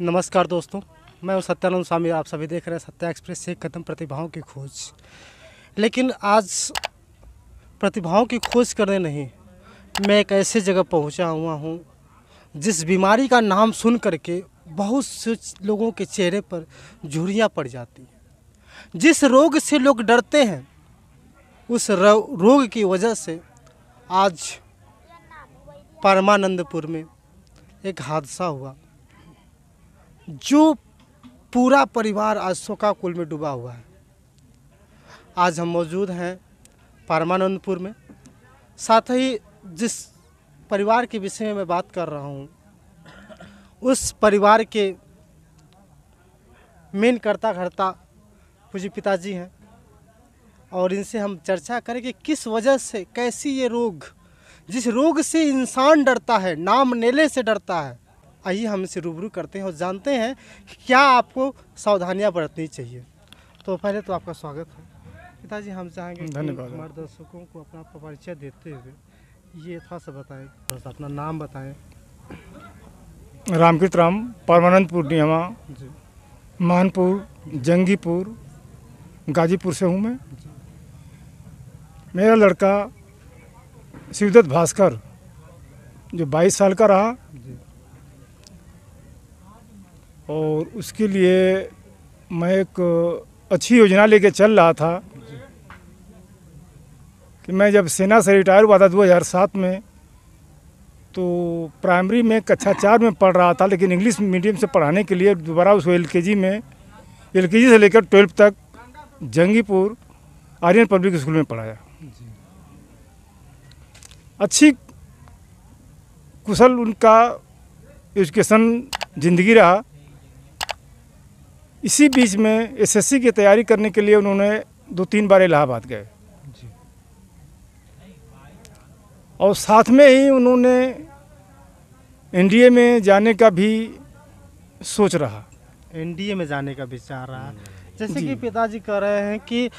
नमस्कार दोस्तों, मैं हूं सत्यानंद स्वामी। आप सभी देख रहे हैं सत्या एक्सप्रेस से खत्म प्रतिभाओं की खोज। लेकिन आज प्रतिभाओं की खोज करने नहीं, मैं एक ऐसे जगह पहुंचा हुआ हूं जिस बीमारी का नाम सुन करके बहुत से लोगों के चेहरे पर झुर्रियाँ पड़ जाती हैं। जिस रोग से लोग डरते हैं, उस रोग की वजह से आज परमानंदपुर में एक हादसा हुआ, जो पूरा परिवार आज शोकाकुल में डूबा हुआ है। आज हम मौजूद हैं परमानंदपुर में। साथ ही जिस परिवार के विषय में मैं बात कर रहा हूँ, उस परिवार के मेन कर्ता धर्ता पूज्य पिताजी हैं, और इनसे हम चर्चा करें कि किस वजह से, कैसी ये रोग, जिस रोग से इंसान डरता है, नाम लेने से डरता है, आइए हम इसे रूबरू करते हैं और जानते हैं कि क्या आपको सावधानियां बरतनी चाहिए। तो पहले तो आपका स्वागत है पिताजी। हम चाहेंगे कि हमारे दर्शकों को अपना परिचय देते हुए ये थोड़ा सा बताएं, थोड़ा सा अपना नाम बताएं। रामकृत राम, परमानंदपुर नियमा, मानपुर, जंगीपुर, गाजीपुर से हूँ मैं। मेरा लड़का शिवदत्त भास्कर जो 22 साल का रहा, और उसके लिए मैं एक अच्छी योजना लेके चल रहा था कि मैं जब सेना से रिटायर हुआ था 2007 में, तो प्राइमरी में कक्षा 4 में पढ़ रहा था, लेकिन इंग्लिश मीडियम से पढ़ाने के लिए दोबारा उसको एलकेजी से लेकर 12th तक जंगीपुर आर्यन पब्लिक स्कूल में पढ़ाया। अच्छी कुशल उनका एजुकेशन ज़िंदगी रहा। इसी बीच में एसएससी की तैयारी करने के लिए उन्होंने 2-3 बार इलाहाबाद गए, और साथ में ही उन्होंने एनडीए में जाने का भी सोच रहा। एनडीए में जाने का विचार रहा। जैसे कि पिताजी कह रहे हैं कि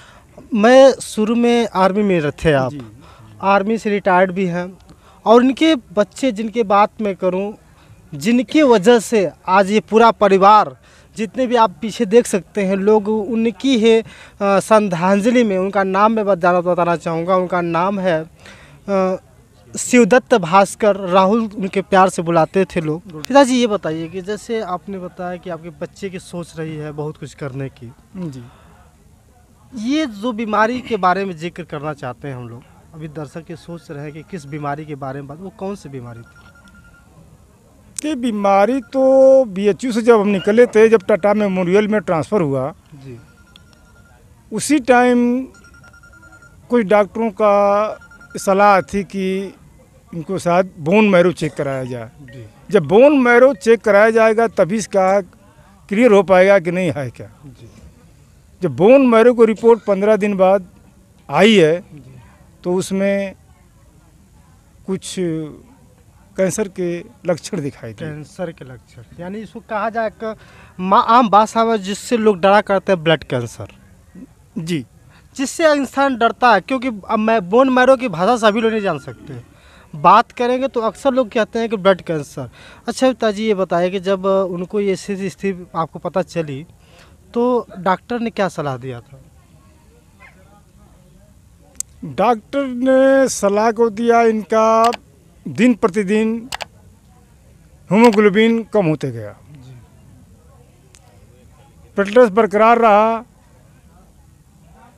मैं शुरू में आर्मी में थे, आप आर्मी से रिटायर्ड भी हैं, और उनके बच्चे, जिनके बात मैं करूं, जिनकी वजह से आज ये पूरा परिवार, जितने भी आप पीछे देख सकते हैं लोग, उनकी है श्रद्धांजलि में उनका नाम मैं बताना चाहूँगा। उनका नाम है शिवदत्त भास्कर। राहुल उनके प्यार से बुलाते थे लोग। पिताजी ये बताइए कि जैसे आपने बताया कि आपके बच्चे की सोच रही है बहुत कुछ करने की जी, ये जो बीमारी के बारे में जिक्र करना चाहते हैं हम लोग, अभी दर्शक ये सोच रहे हैं कि किस बीमारी के बारे में बात, वो कौन सी बीमारी थी? कि बीमारी तो बीएचयू से जब हम निकले थे, जब टाटा मेमोरियल में ट्रांसफ़र हुआ जी, उसी टाइम कुछ डॉक्टरों का सलाह थी कि इनको शायद बोन मैरो चेक कराया जाए। जी, जब बोन मैरो चेक कराया जाएगा तभी इसका क्लियर हो पाएगा कि नहीं है क्या। जी, जब बोन मैरो को रिपोर्ट 15 दिन बाद आई है, तो उसमें कुछ कैंसर के लक्षण दिखाई दिए। कैंसर के लक्षण, यानी इसको कहा जाए कि आम भाषा में जिससे लोग डरा करते हैं, ब्लड कैंसर। जी, जिससे इंसान डरता है, क्योंकि अब मैं बोन मैरो की भाषा सभी लोग नहीं जान सकते। बात करेंगे तो अक्सर लोग कहते हैं कि ब्लड कैंसर। अच्छा पिताजी ये बताइए कि जब उनको ये स्थिति आपको पता चली, तो डॉक्टर ने क्या सलाह दिया था? डॉक्टर ने सलाह को दिया, इनका दिन प्रतिदिन हीमोग्लोबिन कम होते गया, प्लेटलेट्स बरकरार रहा,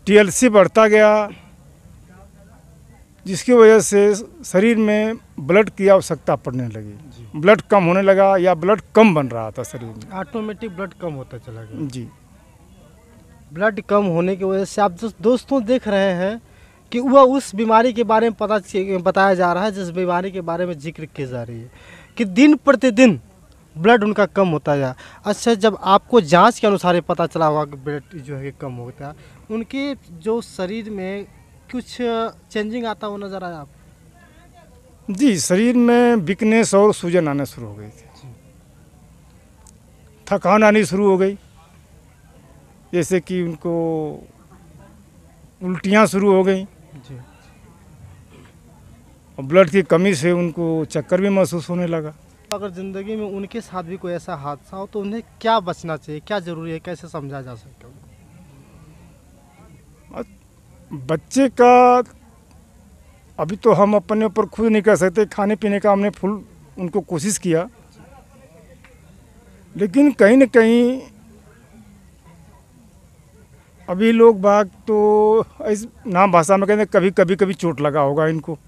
टीएलसी बढ़ता गया, जिसकी वजह से शरीर में ब्लड की आवश्यकता पड़ने लगी। ब्लड कम होने लगा, या ब्लड कम बन रहा था शरीर में, ऑटोमेटिक ब्लड कम होता चला गया। जी, ब्लड कम होने की वजह से आप दोस्तों देख रहे हैं कि वह उस बीमारी के बारे में बताया जा रहा है, जिस बीमारी के बारे में जिक्र की जा रही है कि दिन प्रतिदिन ब्लड उनका कम होता जा। अच्छा, जब आपको जांच के अनुसार पता चला होगा कि ब्लड जो है कम होता है, उनके जो शरीर में कुछ चेंजिंग आता वो नज़र आया आपको? जी, शरीर में वीकनेस और सूजन आना शुरू हो गई थी, थकान आनी शुरू हो गई, जैसे कि उनको उल्टियाँ शुरू हो गई, और ब्लड की कमी से उनको चक्कर भी महसूस होने लगा। अगर ज़िंदगी में उनके साथ भी कोई ऐसा हादसा हो तो उन्हें क्या बचना चाहिए, क्या ज़रूरी है, कैसे समझा जा सकता है? बच्चे का अभी तो हम अपने ऊपर खुद नहीं कर सकते, खाने पीने का हमने फुल उनको कोशिश किया, लेकिन कहीं न कहीं अभी लोग बाग तो इस नाम भाषा में कहते हैं कभी चोट लगा होगा इनको,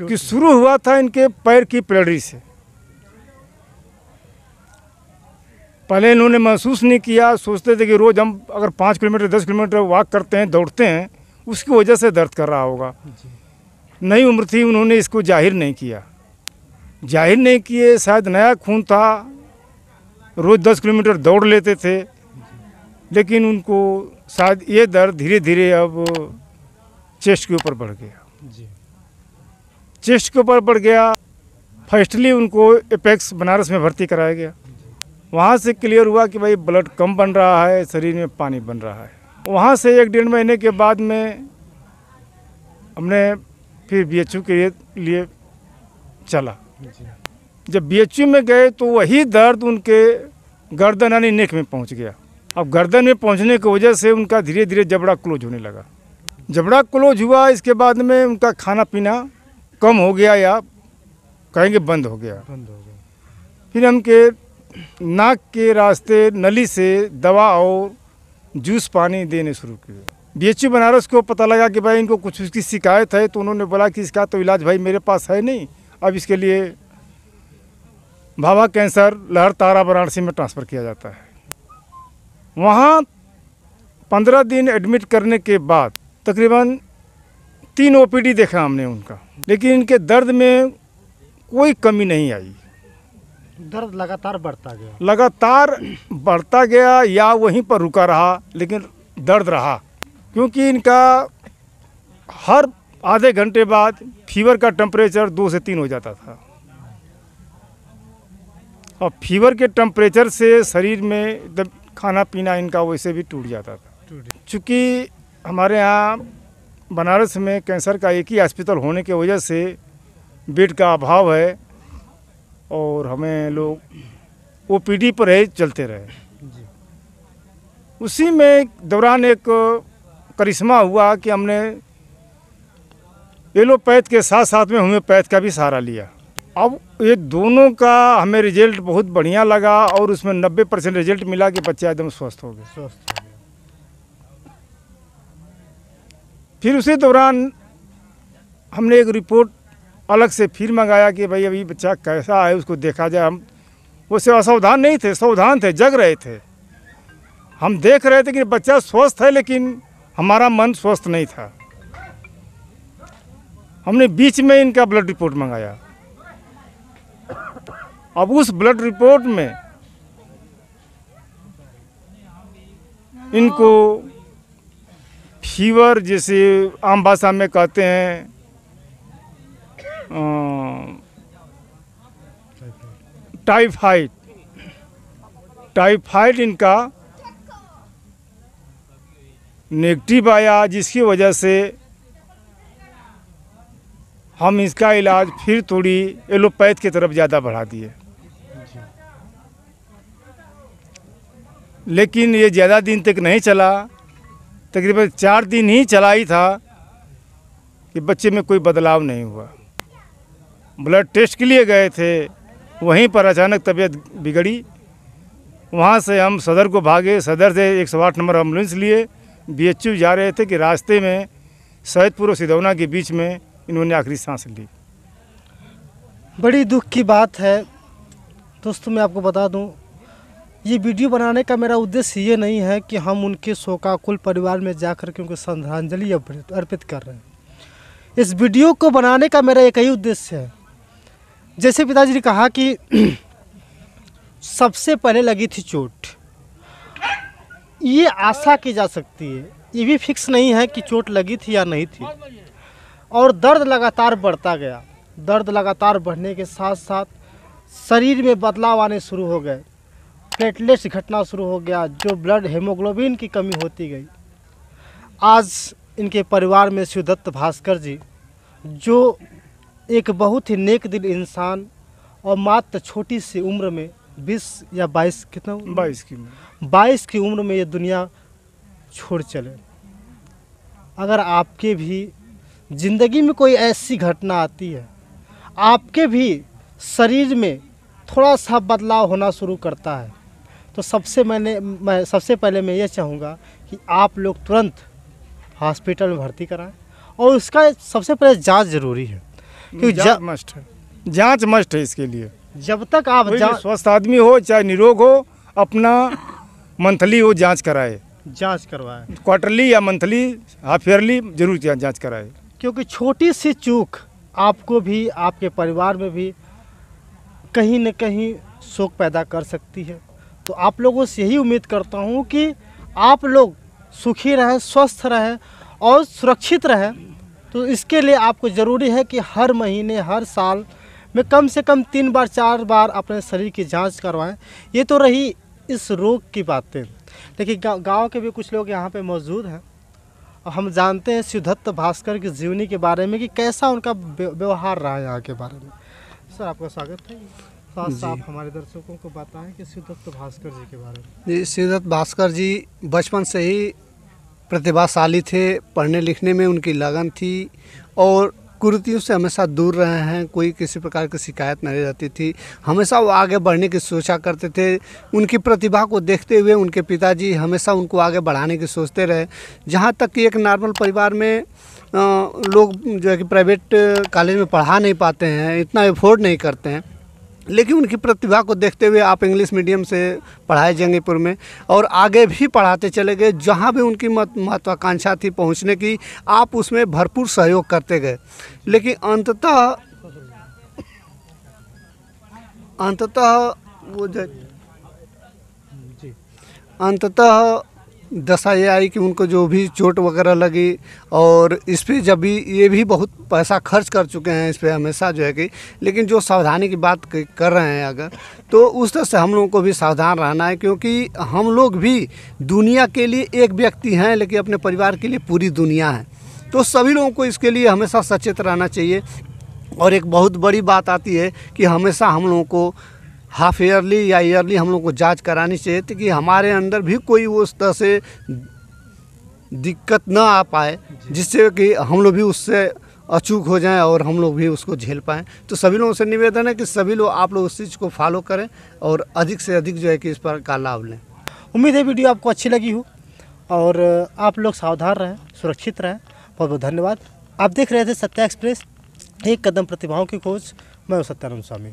कि शुरू हुआ था इनके पैर की पेलड़ी से। पहले इन्होंने महसूस नहीं किया, सोचते थे कि रोज़ हम अगर 5 किलोमीटर 10 किलोमीटर वॉक करते हैं, दौड़ते हैं, उसकी वजह से दर्द कर रहा होगा। नई उम्र थी, उन्होंने इसको जाहिर नहीं किया, शायद नया खून था, रोज़ 10 किलोमीटर दौड़ लेते थे, लेकिन उनको शायद ये दर्द धीरे धीरे अब चेस्ट के ऊपर बढ़ गया। चेस्ट के ऊपर बढ़ गया। फर्स्टली उनको एपेक्स बनारस में भर्ती कराया गया। वहाँ से क्लियर हुआ कि भाई ब्लड कम बन रहा है, शरीर में पानी बन रहा है। वहाँ से 1-1.5 महीने के बाद में हमने फिर BHU के लिए चला। जब BHU में गए तो वही दर्द उनके गर्दन यानी नेक में पहुँच गया। अब गर्दन में पहुँचने की वजह से उनका धीरे धीरे जबड़ा क्लोज होने लगा। जबड़ा क्लोज हुआ, इसके बाद में उनका खाना पीना कम हो गया, या कहेंगे बंद हो गया। फिर हमके नाक के रास्ते नली से दवा और जूस पानी देने शुरू किए। BHU बनारस को पता लगा कि भाई इनको कुछ उसकी शिकायत है, तो उन्होंने बोला कि इसका तो इलाज भाई मेरे पास है नहीं, अब इसके लिए भाभा कैंसर लहरतारा वाराणसी में ट्रांसफ़र किया जाता है। वहाँ 15 दिन एडमिट करने के बाद तकरीबन 3 OPD देखा हमने उनका, लेकिन इनके दर्द में कोई कमी नहीं आई। दर्द लगातार बढ़ता गया या वहीं पर रुका रहा, लेकिन दर्द रहा, क्योंकि इनका हर आधे घंटे बाद फीवर का टेम्परेचर 2 से 3 हो जाता था। और फीवर के टेम्परेचर से शरीर में खाना पीना इनका वैसे भी टूट जाता था। चूँकि हमारे यहाँ बनारस में कैंसर का एक ही हॉस्पिटल होने की वजह से बेड का अभाव है, और हमें लोग OPD पर ही चलते रहे। उसी में दौरान एक करिश्मा हुआ कि हमने एलोपैथ के साथ साथ में होम्योपैथ का भी सहारा लिया। अब ये दोनों का हमें रिजल्ट बहुत बढ़िया लगा, और उसमें 90% रिजल्ट मिला कि बच्चे एकदम स्वस्थ हो गए। फिर उसी दौरान हमने एक रिपोर्ट अलग से फिर मंगाया कि भाई अभी बच्चा कैसा है, उसको देखा जाए। हम उससे असावधान नहीं थे, सावधान थे, जग रहे थे। हम देख रहे थे कि बच्चा स्वस्थ है, लेकिन हमारा मन स्वस्थ नहीं था। हमने बीच में इनका ब्लड रिपोर्ट मंगाया। अब उस ब्लड रिपोर्ट में इनको फीवर, जैसे आम भाषा में कहते हैं टाइफाइड इनका नेगेटिव आया, जिसकी वजह से हम इसका इलाज फिर थोड़ी एलोपैथ की तरफ ज़्यादा बढ़ा दिए। लेकिन ये ज़्यादा दिन तक नहीं चला, तकरीबन 4 दिन ही चला ही था कि बच्चे में कोई बदलाव नहीं हुआ। ब्लड टेस्ट के लिए गए थे, वहीं पर अचानक तबीयत बिगड़ी। वहाँ से हम सदर को भागे, सदर से 108 नंबर एम्बुलेंस लिए BHU जा रहे थे कि रास्ते में सैदपुर और सिधौना के बीच में इन्होंने आखिरी सांस ली। बड़ी दुख की बात है दोस्तों। मैं आपको बता दूं, ये वीडियो बनाने का मेरा उद्देश्य ये नहीं है कि हम उनके शोकाकुल परिवार में जाकर के उनको श्रद्धांजलि अर्पित कर रहे हैं। इस वीडियो को बनाने का मेरा एक ही उद्देश्य है, जैसे पिताजी ने कहा कि सबसे पहले लगी थी चोट। ये आशा की जा सकती है, ये भी फिक्स नहीं है कि चोट लगी थी या नहीं थी। और दर्द लगातार बढ़ता गया। दर्द लगातार बढ़ने के साथ साथ शरीर में बदलाव आने शुरू हो गए, प्लेटलेट्स घटना शुरू हो गया, जो ब्लड हेमोग्लोबिन की कमी होती गई। आज इनके परिवार में शिवदत्त भास्कर जी, जो एक बहुत ही नेक दिल इंसान और मात्र छोटी सी उम्र में 20 या 22 कितना 22 की उम्र। 22 की उम्र में ये दुनिया छोड़ चले। अगर आपके भी ज़िंदगी में कोई ऐसी घटना आती है, आपके भी शरीर में थोड़ा सा बदलाव होना शुरू करता है, तो सबसे पहले मैं ये चाहूँगा कि आप लोग तुरंत हॉस्पिटल में भर्ती कराएं और उसका सबसे पहले जांच ज़रूरी है, क्योंकि मस्ट है, जांच मस्ट है इसके लिए। जब तक आप स्वस्थ आदमी हो चाहे निरोग हो, अपना मंथली वो जांच कराए, जांच करवाएं, क्वार्टरली या मंथली हाफ ईयरली जरूर जांच कराए, क्योंकि छोटी सी चूक आपको भी, आपके परिवार में भी कहीं न कहीं शोक पैदा कर सकती है। तो आप लोगों से यही उम्मीद करता हूँ कि आप लोग सुखी रहें, स्वस्थ रहें और सुरक्षित रहें। तो इसके लिए आपको ज़रूरी है कि हर महीने, हर साल में कम से कम 3 बार 4 बार अपने शरीर की जांच करवाएं। ये तो रही इस रोग की बातें, लेकिन गांव के भी कुछ लोग यहाँ पे मौजूद हैं और हम जानते हैं शिवदत्त भास्कर की जीवनी के बारे में कि कैसा उनका व्यवहार रहा है यहाँ के बारे में। सर, आपका स्वागत है। साथ आप हमारे दर्शकों को बताएं कि शिवदत्त भास्कर जी के बारे में। जी, शिवदत्त भास्कर जी बचपन से ही प्रतिभाशाली थे, पढ़ने लिखने में उनकी लगन थी और कुरीतियों से हमेशा दूर रहे हैं। कोई किसी प्रकार की शिकायत नहीं रहती थी, हमेशा वो आगे बढ़ने की सोचा करते थे। उनकी प्रतिभा को देखते हुए उनके पिताजी हमेशा उनको आगे बढ़ाने की सोचते रहे। जहाँ तक कि एक नॉर्मल परिवार में लोग जो है कि प्राइवेट कॉलेज में पढ़ा नहीं पाते हैं, इतना एफोर्ड नहीं करते हैं, लेकिन उनकी प्रतिभा को देखते हुए आप इंग्लिश मीडियम से पढ़ाए जंगीपुर में और आगे भी पढ़ाते चले गए। जहाँ भी उनकी महत्वाकांक्षा थी पहुँचने की, आप उसमें भरपूर सहयोग करते गए। लेकिन अंततः दशा ये आई कि उनको जो भी चोट वगैरह लगी और इस पर जब भी ये भी बहुत पैसा खर्च कर चुके हैं इस पर हमेशा जो है कि, लेकिन जो सावधानी की बात कर रहे हैं अगर, तो उस तरह से हम लोगों को भी सावधान रहना है, क्योंकि हम लोग भी दुनिया के लिए एक व्यक्ति हैं लेकिन अपने परिवार के लिए पूरी दुनिया है। तो सभी लोगों को इसके लिए हमेशा सचेत रहना चाहिए। और एक बहुत बड़ी बात आती है कि हमेशा हम लोगों को हाफ ईयरली या ईयरली हम लोग को जांच करानी चाहिए कि हमारे अंदर भी कोई उस तरह से दिक्कत ना आ पाए जिससे कि हम लोग भी उससे अचूक हो जाएं और हम लोग भी उसको झेल पाएं। तो सभी लोगों से निवेदन है कि सभी लोग आप लोग उस चीज़ को फॉलो करें और अधिक से अधिक जो है कि इस पर का लाभ लें। उम्मीद है वीडियो आपको अच्छी लगी हो और आप लोग सावधान रहें, सुरक्षित रहें। बहुत बहुत धन्यवाद। आप देख रहे थे सत्या एक्सप्रेस, एक कदम प्रतिभाओं की खोज। मैं हूं सत्यानंद स्वामी।